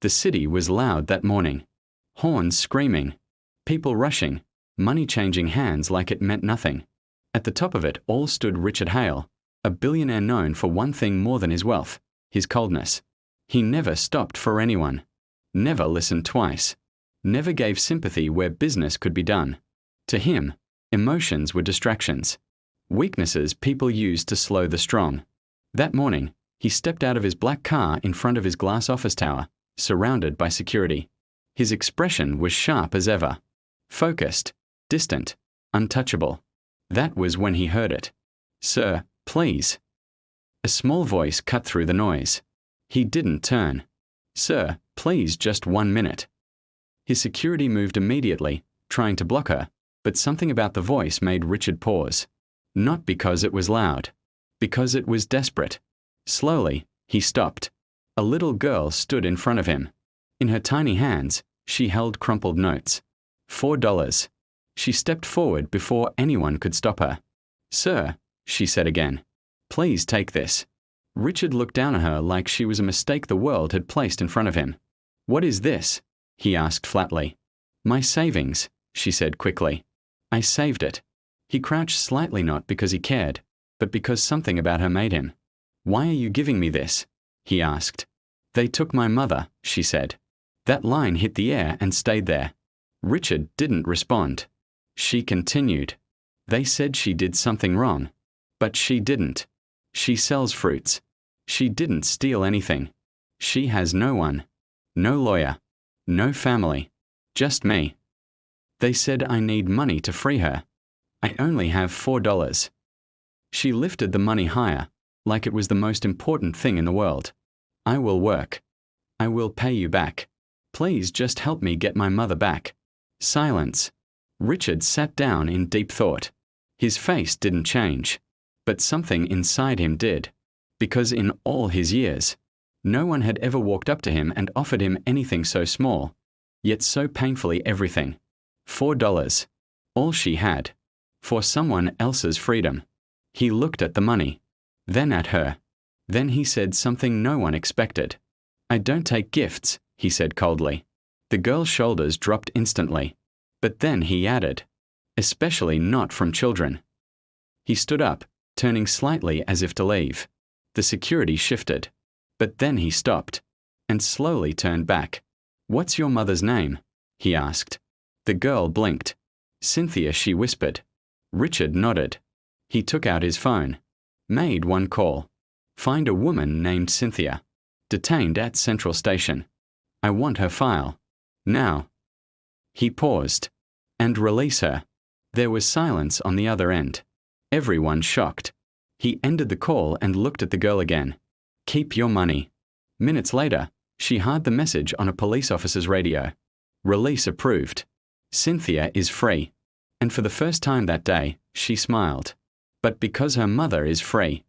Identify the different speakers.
Speaker 1: The city was loud that morning. Horns screaming, people rushing, money changing hands like it meant nothing. At the top of it all stood Richard Hale, a billionaire known for one thing more than his wealth, his coldness. He never stopped for anyone. Never listened twice. Never gave sympathy where business could be done. To him, emotions were distractions. Weaknesses people used to slow the strong. That morning, he stepped out of his black car in front of his glass office tower, surrounded by security. His expression was sharp as ever. Focused, distant, untouchable. That was when he heard it. "Sir, please." A small voice cut through the noise. He didn't turn. "Sir, please, just 1 minute." His security moved immediately, trying to block her, but something about the voice made Richard pause. Not because it was loud. Because it was desperate. Slowly, he stopped. A little girl stood in front of him. In her tiny hands, she held crumpled notes. $4. She stepped forward before anyone could stop her. "Sir," she said again, "please take this." Richard looked down at her like she was a mistake the world had placed in front of him. "What is this?" he asked flatly. "My savings," she said quickly. "I saved it." He crouched slightly, not because he cared, but because something about her made him. "Why are you giving me this?" he asked. "They took my mother," she said. That line hit the air and stayed there. Richard didn't respond. She continued. "They said she did something wrong. But she didn't. She sells fruits. She didn't steal anything. She has no one. No lawyer. No family. Just me. They said I need money to free her. I only have $4. She lifted the money higher, like it was the most important thing in the world. "I will work. I will pay you back. Please just help me get my mother back." Silence. Richard sat down in deep thought. His face didn't change, but something inside him did, because in all his years, no one had ever walked up to him and offered him anything so small, yet so painfully everything. $4. All she had. For someone else's freedom. He looked at the money, then at her. Then he said something no one expected. "I don't take gifts," he said coldly. The girl's shoulders dropped instantly. But then he added, "Especially not from children." He stood up, turning slightly as if to leave. The security shifted. But then he stopped, and slowly turned back. "What's your mother's name?" he asked. The girl blinked. "Cynthia," she whispered. Richard nodded. He took out his phone. Made one call. "Find a woman named Cynthia. Detained at Central Station. I want her file. Now." He paused. "And release her." There was silence on the other end. Everyone shocked. He ended the call and looked at the girl again. "Keep your money." Minutes later, she heard the message on a police officer's radio. "Release approved. Cynthia is free." And for the first time that day, she smiled. But because her mother is free.